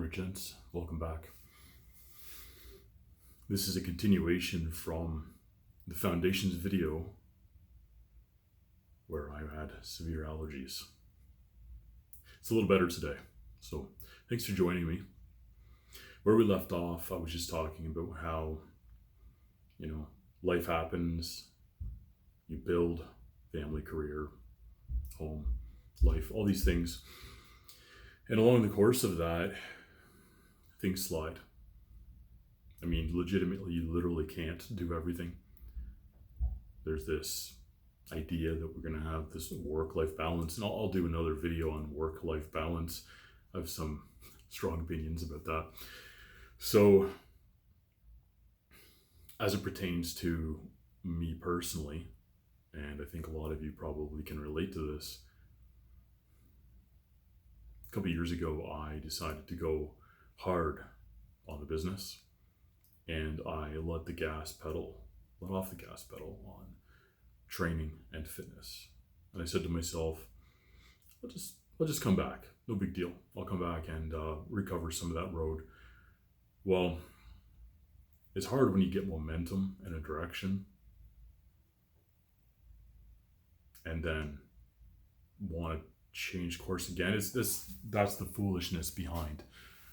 Alright, gents, welcome back. This is a continuation from the foundations video where I had severe allergies. It's a little better today, so thanks for joining me. Where we left off, I was just talking about how, life happens, you build family, career, home, life, all these things. And along the course of that, things slide. I mean, legitimately, you literally can't do everything. There's this idea that we're going to have this work-life balance, and I'll do another video on work-life balance. I have some strong opinions about that. So, as it pertains to me personally, and I think a lot of you probably can relate to this, a couple of years ago, I decided to go hard on the business, and I let off the gas pedal on training and fitness. And I said to myself, I'll just come back. No big deal. I'll come back and recover some of that road. Well, it's hard when you get momentum in a direction and then want to change course again. That's the foolishness behind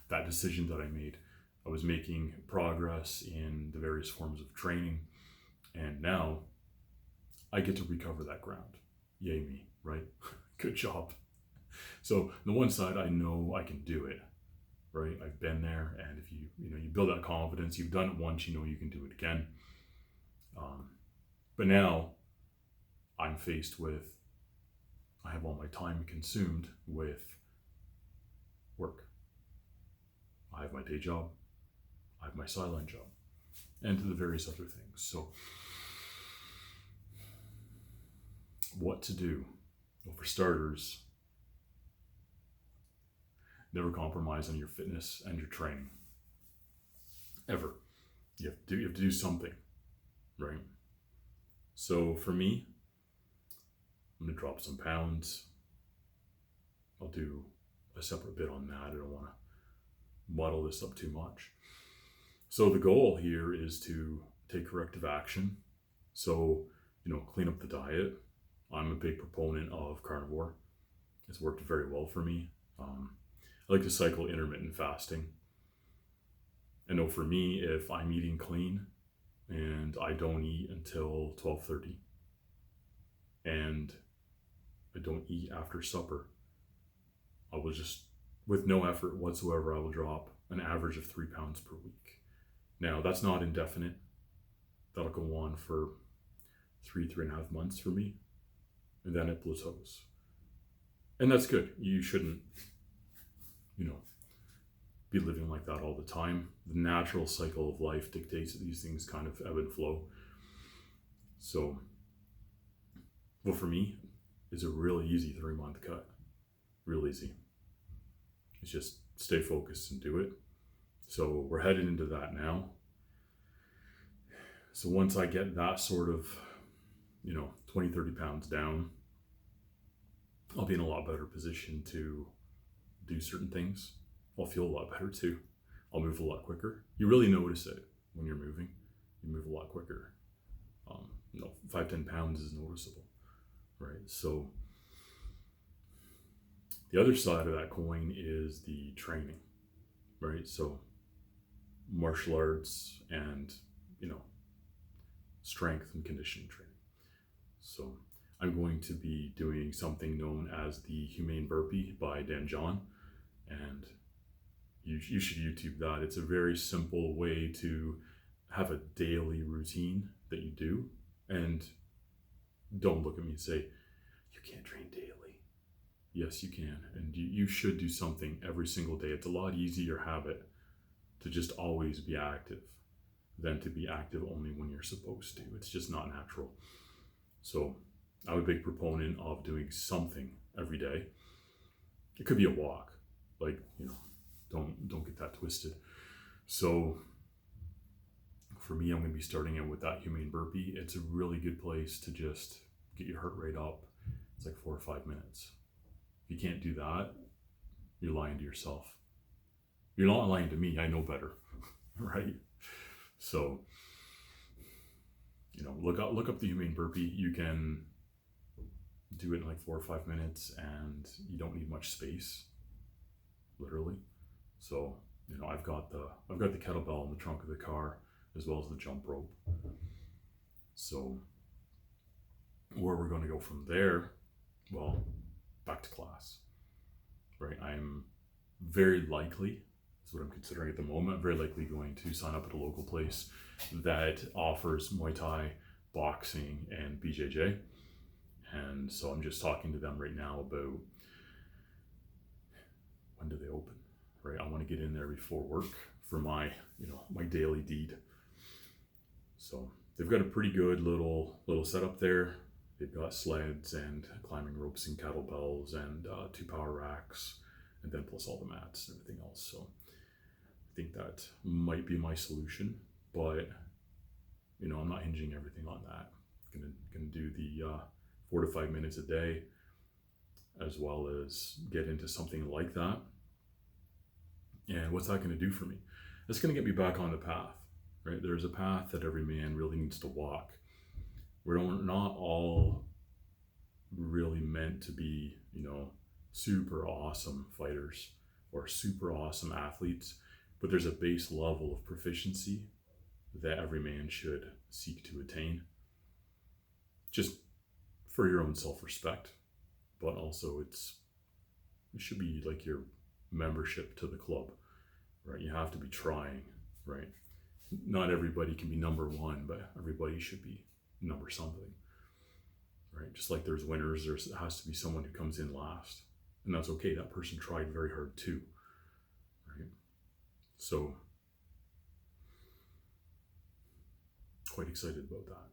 that decision that I made. I was making progress in the various forms of training, and now I get to recover that ground. Yay me, right? Good job. So on the one side, I know I can do it, right? I've been there, and if you build that confidence, you've done it once, you know you can do it again. But now I'm faced with, I have all my time consumed with work. I have my day job, I have my sideline job, and to the various other things. So what to do? Well, for starters, never compromise on your fitness and your training. Ever. You have to do something, right? So for me, I'm gonna drop some pounds. I'll do a separate bit on that. I don't want to muddle this up too much. So the goal here is to take corrective action. So, clean up the diet. I'm a big proponent of carnivore. It's worked very well for me. I like to cycle intermittent fasting. I know for me, if I'm eating clean and I don't eat until 12:30 and I don't eat after supper, I will just, with no effort whatsoever, I will drop an average of 3 pounds per week. Now, that's not indefinite. That'll go on for 3.5 months for me, and then it plateaus. And that's good. You shouldn't, be living like that all the time. The natural cycle of life dictates that these things kind of ebb and flow. So, well, for me, it's a really easy 3-month cut. Real easy. It's just stay focused and do it. So we're headed into that now. So once I get that sort of, 20, 30 pounds down, I'll be in a lot better position to do certain things. I'll feel a lot better too. I'll move a lot quicker. You really notice it when you're moving. You move a lot quicker. 5-10 pounds is noticeable, right? So the other side of that coin is the training, right? So martial arts and, strength and conditioning training. So I'm going to be doing something known as the Humane Burpee by Dan John, and you should YouTube that. It's a very simple way to have a daily routine that you do. And don't look at me and say, you can't train daily. Yes, you can. And you should do something every single day. It's a lot easier habit to just always be active than to be active only when you're supposed to. It's just not natural. So I'm a big proponent of doing something every day. It could be a walk, don't get that twisted. So for me, I'm going to be starting out with that Humane Burpee. It's a really good place to just get your heart rate up. It's like 4 or 5 minutes. If you can't do that, you're lying to yourself. You're not lying to me. I know better, right? So, look up the humane burpee. You can do it in like 4 or 5 minutes, and you don't need much space, literally. So, I've got the kettlebell in the trunk of the car as well as the jump rope. So, where we're going to go from there, well, back to class, right? I'm very likely, that's what I'm considering at the moment, very likely going to sign up at a local place that offers Muay Thai, boxing, and BJJ. And so I'm just talking to them right now about when do they open, right? I want to get in there before work for my daily deed. So they've got a pretty good little setup there. They've got sleds and climbing ropes and kettlebells and 2 power racks, and then plus all the mats and everything else. So I think that might be my solution, but I'm not hinging everything on that. Gonna do the 4 to 5 minutes a day, as well as get into something like that. And what's that going to do for me? It's going to get me back on the path, right? There's a path that every man really needs to walk. We're not all really meant to be, super awesome fighters or super awesome athletes, but there's a base level of proficiency that every man should seek to attain, just for your own self-respect, but also it should be like your membership to the club, right? You have to be trying, right? Not everybody can be number one, but everybody should be number something, right? Just like there's winners, there has to be someone who comes in last, and that's okay. That person tried very hard too, right? So quite excited about that.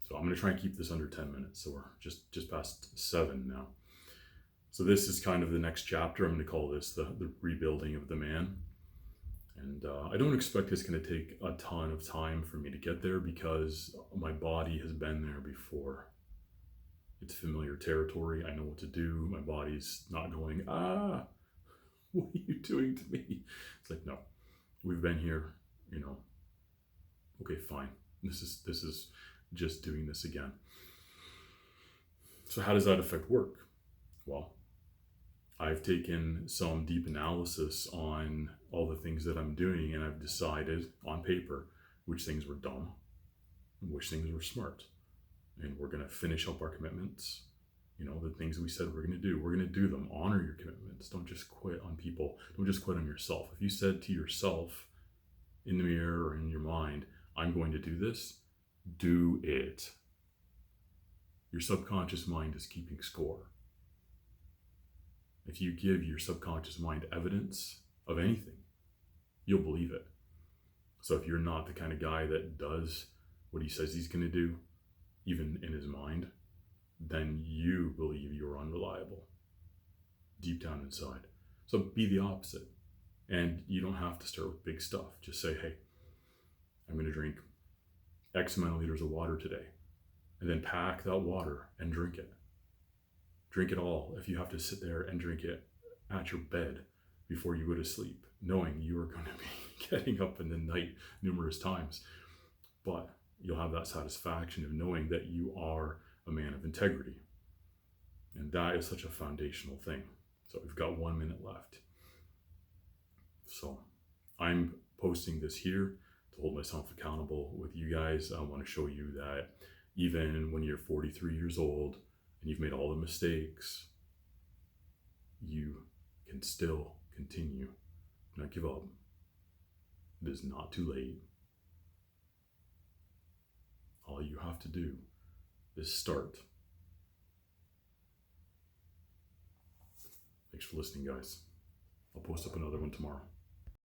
So I'm going to try and keep this under 10 minutes. So we're just past 7 now. So this is kind of the next chapter. I'm going to call this the rebuilding of the man. And I don't expect it's going to take a ton of time for me to get there, because my body has been there before. It's familiar territory. I know what to do. My body's not going, what are you doing to me? It's like, no, we've been here, okay, fine. This is just doing this again. So how does that affect work? Well, I've taken some deep analysis on all the things that I'm doing, and I've decided on paper which things were dumb and which things were smart. And we're going to finish up our commitments. The things we said we're going to do, we're going to do them. Honor your commitments. Don't just quit on people. Don't just quit on yourself. If you said to yourself in the mirror or in your mind, I'm going to do this, do it. Your subconscious mind is keeping score. If you give your subconscious mind evidence of anything, you'll believe it. So if you're not the kind of guy that does what he says he's going to do, even in his mind, then you believe you're unreliable deep down inside. So be the opposite. And you don't have to start with big stuff. Just say, hey, I'm going to drink X amount of liters of water today. And then pack that water and drink it. Drink it all if you have to sit there and drink it at your bed before you go to sleep, knowing you are going to be getting up in the night numerous times. But you'll have that satisfaction of knowing that you are a man of integrity. And that is such a foundational thing. So we've got 1 minute left. So I'm posting this here to hold myself accountable with you guys. I want to show you that even when you're 43 years old and you've made all the mistakes, you can still continue. Do not give up. It is not too late. All you have to do is start. Thanks for listening, guys. I'll post up another one tomorrow.